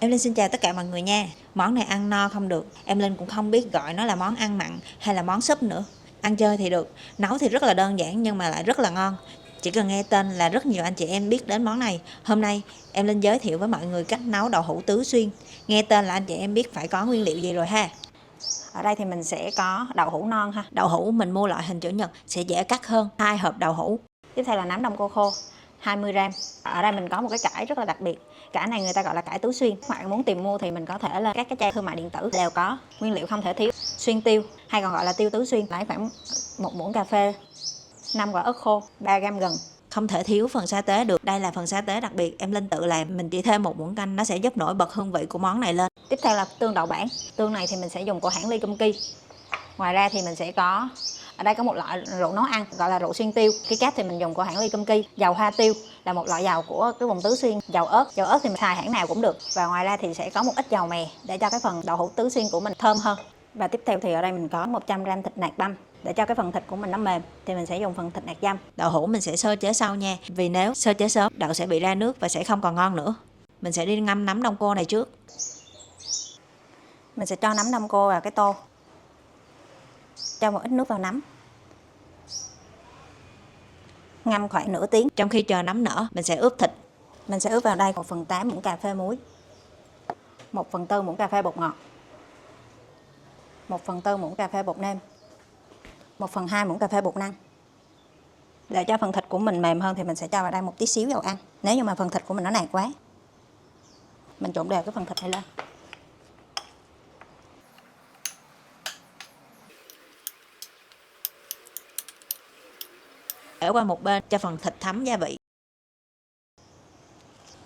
Em Linh xin chào tất cả mọi người nha. Món này ăn no không được, em Linh cũng không biết gọi nó là món ăn mặn hay là món súp nữa. Ăn chơi thì được, nấu thì rất là đơn giản nhưng mà lại rất là ngon. Chỉ cần nghe tên là rất nhiều anh chị em biết đến món này. Hôm nay em Linh giới thiệu với mọi người cách nấu đậu hũ tứ xuyên. Nghe tên là anh chị em biết phải có nguyên liệu gì rồi ha. Ở đây thì mình sẽ có đậu hũ non ha. Đậu hũ mình mua loại hình chữ nhật sẽ dễ cắt hơn 2 hộp đậu hũ. Tiếp theo là nấm đông cô khô 20g. Ở đây mình có một cái cải rất là đặc biệt. Cải này người ta gọi là cải tứ xuyên. Bạn muốn tìm mua thì mình có thể lên các cái trang thương mại điện tử đều có. Nguyên liệu không thể thiếu xuyên tiêu hay còn gọi là tiêu tứ xuyên. Lấy khoảng 1 muỗng cà phê, 5 quả ớt khô, 3g gừng. Không thể thiếu phần sa tế được. Đây là phần sa tế đặc biệt em Linh tự làm. Mình chỉ thêm 1 muỗng canh nó sẽ giúp nổi bật hương vị của món này lên. Tiếp theo là tương đậu bản. Tương này thì mình sẽ dùng của hãng Ly Kum Ki. Ngoài ra thì mình sẽ có ở đây có một loại rượu nấu ăn gọi là rượu xuyên tiêu. Cái cát thì mình dùng của hãng Ly Kum Ki. Dầu hoa tiêu là một loại dầu của cái vùng tứ xuyên. Dầu ớt thì mình xài hãng nào cũng được. Và ngoài ra thì sẽ có một ít dầu mè để cho cái phần đậu hũ tứ xuyên của mình thơm hơn. Và tiếp theo thì ở đây mình có 100g thịt nạc băm. Để cho cái phần thịt của mình nó mềm thì mình sẽ dùng phần thịt nạc dăm. Đậu hũ mình sẽ sơ chế sau nha, vì nếu sơ chế sớm đậu sẽ bị ra nước và sẽ không còn ngon nữa. Mình sẽ đi ngâm nấm đông cô này trước. Mình sẽ cho nấm đông cô vào cái tô, cho một ít nước vào nấm, ngâm khoảng nửa tiếng. Trong khi chờ nấm nở mình sẽ ướp thịt. Mình sẽ ướp vào đây 1/8 muỗng cà phê muối, 1/4 muỗng cà phê bột ngọt, 1/4 muỗng cà phê bột nêm, 1/2 muỗng cà phê bột năng. Để cho phần thịt của mình mềm hơn thì mình sẽ cho vào đây một tí xíu dầu ăn. Nếu như mà phần thịt của mình nó nạc quá, mình trộn đều cái phần thịt này lên. Để qua một bên cho phần thịt thấm gia vị.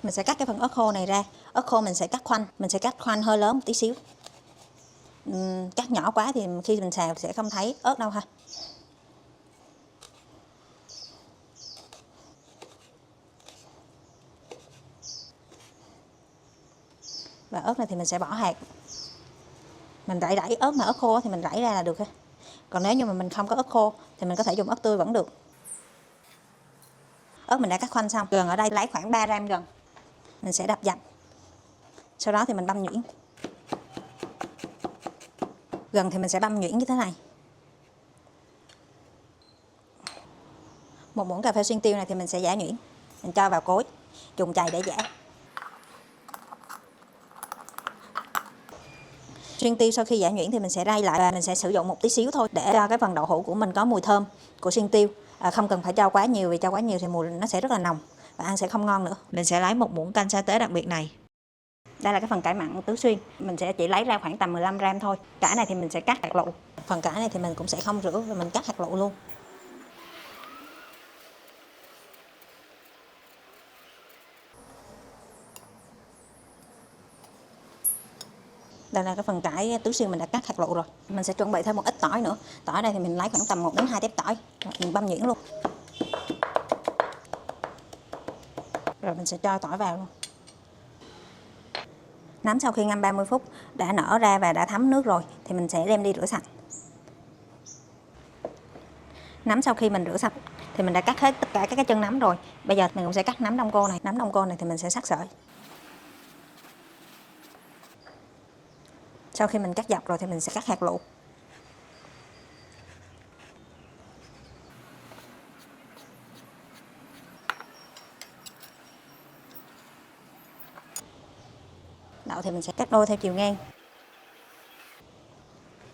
Mình sẽ cắt cái phần ớt khô này ra. Ớt khô mình sẽ cắt khoanh, hơi lớn một tí xíu. Cắt nhỏ quá thì khi mình xào sẽ không thấy ớt đâu ha. Và ớt này thì mình sẽ bỏ hạt. Mình rải ớt mà ớt khô thì mình rải ra là được ha. Còn nếu như mà mình không có ớt khô thì mình có thể dùng ớt tươi vẫn được. Ớt mình đã cắt khoanh xong. Gừng ở đây lấy khoảng 3g gừng. Mình sẽ đập dập. Sau đó thì mình băm nhuyễn. Gừng thì mình sẽ băm nhuyễn như thế này. 1 muỗng cà phê xuyên tiêu này thì mình sẽ giã nhuyễn. Mình cho vào cối, dùng chày để giã. Xuyên tiêu sau khi giã nhuyễn thì mình sẽ rây lại và mình sẽ sử dụng một tí xíu thôi để cho cái phần đậu hũ của mình có mùi thơm của xuyên tiêu. Không cần phải cho quá nhiều, vì cho quá nhiều thì mùi nó sẽ rất là nồng và ăn sẽ không ngon nữa. Mình sẽ lấy 1 muỗng canh sa tế đặc biệt này. Đây là cái phần cải mặn tứ xuyên. Mình sẽ chỉ lấy ra khoảng tầm 15g thôi. Cải này thì mình sẽ cắt hạt lựu. Phần cải này thì mình cũng sẽ không rửa và mình cắt hạt lựu luôn. Đây là cái phần cải tứ xuyên mình đã cắt hạt lựu rồi. Mình sẽ chuẩn bị thêm một ít tỏi nữa. Tỏi đây thì mình lấy khoảng tầm 1 đến 2 tép tỏi. Mình băm nhuyễn luôn. Rồi mình sẽ cho tỏi vào luôn. Nấm sau khi ngâm 30 phút đã nở ra và đã thấm nước rồi thì mình sẽ đem đi rửa sạch. Nấm sau khi mình rửa sạch thì mình đã cắt hết tất cả các cái chân nấm rồi. Bây giờ mình cũng sẽ cắt nấm đông cô này. Nấm đông cô này thì mình sẽ cắt sợi. Sau khi mình cắt dọc rồi thì mình sẽ cắt hạt lựu. Đậu thì mình sẽ cắt đôi theo chiều ngang.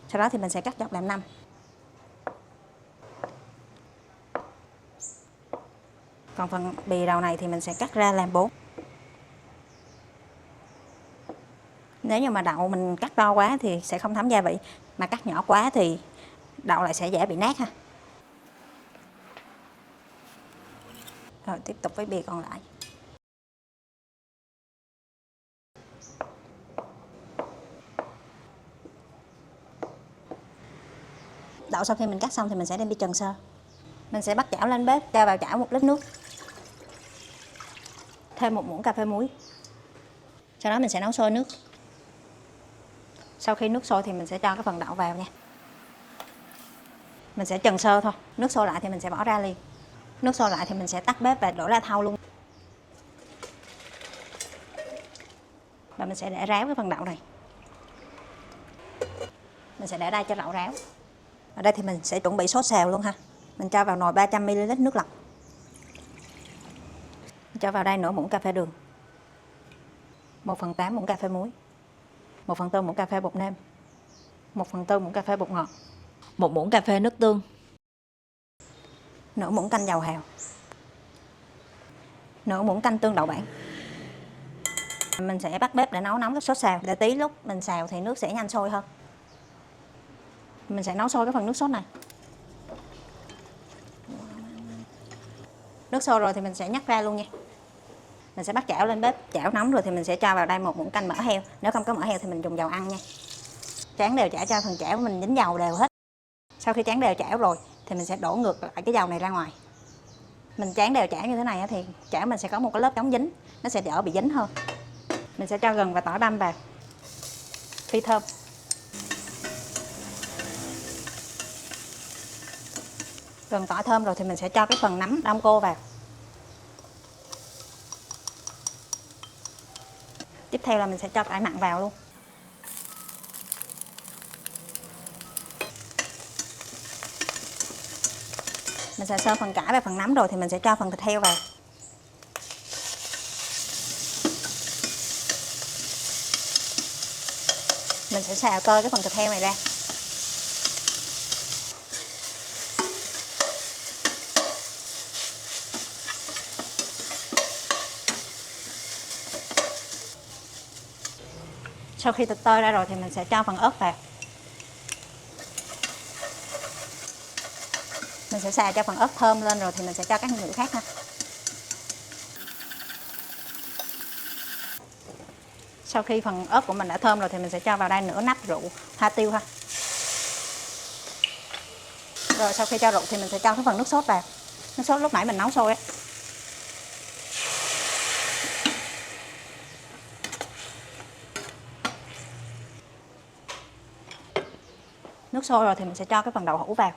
Sau đó thì mình sẽ cắt dọc làm 5. Còn phần bì đầu này thì mình sẽ cắt ra làm 4. Nếu như mà đậu mình cắt to quá thì sẽ không thấm gia vị, mà cắt nhỏ quá thì đậu lại sẽ dễ bị nát ha. Rồi tiếp tục với bì còn lại. Đậu sau khi mình cắt xong thì mình sẽ đem đi trần sơ. Mình sẽ bắt chảo lên bếp, cho vào chảo 1 lít nước. Thêm 1 muỗng cà phê muối. Sau đó mình sẽ nấu sôi nước. Sau khi nước sôi thì mình sẽ cho cái phần đậu vào nha. Mình sẽ trần sơ thôi, nước sôi lại thì mình sẽ bỏ ra liền. Nước sôi lại thì mình sẽ tắt bếp và đổ ra thau luôn. Và mình sẽ để ráo cái phần đậu này. Mình sẽ để đây cho đậu ráo. Ở đây thì mình sẽ chuẩn bị sốt xào luôn ha. Mình cho vào nồi 300ml nước lọc. Mình cho vào đây nửa muỗng cà phê đường, 1/8 muỗng cà phê muối, 1/4 muỗng cà phê bột nêm, 1/4 muỗng cà phê bột ngọt, 1 muỗng cà phê nước tương, nửa muỗng canh dầu hào, nửa muỗng canh tương đậu bản. Mình sẽ bắt bếp để nấu nóng cái sốt xào, để tí lúc mình xào thì nước sẽ nhanh sôi hơn. Mình sẽ nấu sôi cái phần nước sốt này. Nước sôi rồi thì mình sẽ nhắc ra luôn nha. Mình sẽ bắt chảo lên bếp, chảo nóng rồi thì mình sẽ cho vào đây 1 muỗng canh mỡ heo. Nếu không có mỡ heo thì mình dùng dầu ăn nha. Tráng đều chảo cho phần chảo mình dính dầu đều hết. Sau khi tráng đều chảo rồi thì mình sẽ đổ ngược lại cái dầu này ra ngoài. Mình tráng đều chảo như thế này thì chảo mình sẽ có một cái lớp chống dính, nó sẽ đỡ bị dính hơn. Mình sẽ cho gừng và tỏi băm vào, phi thơm. Gừng tỏi thơm rồi thì mình sẽ cho cái phần nấm đông cô vào. Tiếp theo là mình sẽ cho cải mặn vào luôn. Mình sẽ sơ phần cải và phần nấm rồi thì mình sẽ cho phần thịt heo vào. Mình sẽ xào tơi cái phần thịt heo này ra. Sau khi thịt tơi ra rồi thì mình sẽ cho phần ớt vào. Mình sẽ xào cho phần ớt thơm lên rồi thì mình sẽ cho các nguyên liệu khác ha. Sau khi phần ớt của mình đã thơm rồi thì mình sẽ cho vào đây nửa nắp rượu hoa tiêu ha. Rồi sau khi cho rượu thì mình sẽ cho cái phần nước sốt vào. Nước sốt lúc nãy mình nấu sôi á. Nước sôi rồi thì mình sẽ cho cái phần đậu hũ vào.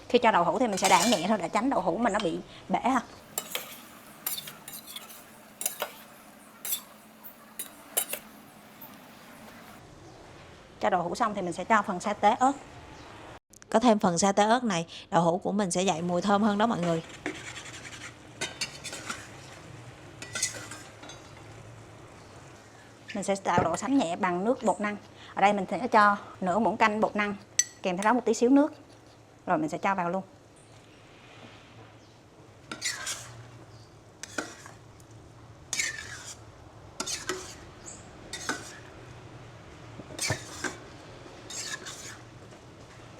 Khi cho đậu hũ thì mình sẽ đảo nhẹ thôi để tránh đậu hũ mình nó bị bể ha. Cho đậu hũ xong thì mình sẽ cho phần sa tế ớt. Có thêm phần sa tế ớt này, đậu hũ của mình sẽ dậy mùi thơm hơn đó mọi người. Mình sẽ tạo độ sánh nhẹ bằng nước bột năng. Ở đây mình sẽ cho nửa muỗng canh bột năng, kèm theo đó một tí xíu nước. Rồi mình sẽ cho vào luôn.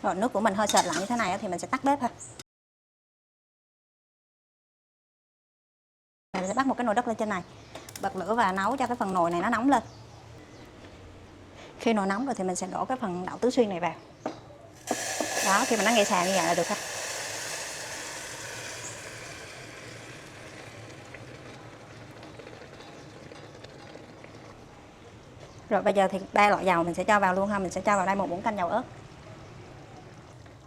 Rồi nước của mình hơi sệt lại như thế này thì mình sẽ tắt bếp ha. Mình sẽ bắt một cái nồi đất lên trên này, bật lửa và nấu cho cái phần nồi này nó nóng lên. Khi nồi nóng rồi thì mình sẽ đổ cái phần đậu tứ xuyên này vào. Đó, khi mà nó nghe xào như vậy là được ha. Rồi bây giờ thì 3 loại dầu mình sẽ cho vào luôn ha. Mình sẽ cho vào đây 1 muỗng canh dầu ớt,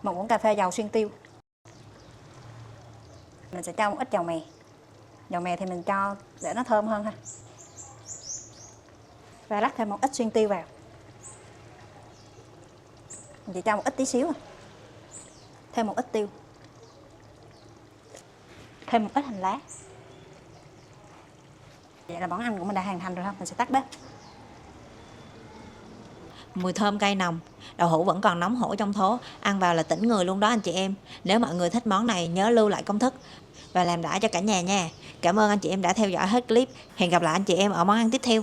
1 muỗng cà phê dầu xuyên tiêu. Mình sẽ cho một ít dầu mè. Dầu mè thì mình cho để nó thơm hơn ha. Và rắc thêm một ít xuyên tiêu vào. Mình chỉ cho một ít tí xíu. Thêm một ít tiêu. Thêm một ít hành lá. Vậy là món ăn của mình đã hoàn thành rồi ha. Mình sẽ tắt bếp. Mùi thơm cay nồng, đậu hũ vẫn còn nóng hổi trong thố, ăn vào là tỉnh người luôn đó anh chị em. Nếu mọi người thích món này nhớ lưu lại công thức và làm đãi cho cả nhà nha. Cảm ơn anh chị em đã theo dõi hết clip. Hẹn gặp lại anh chị em ở món ăn tiếp theo.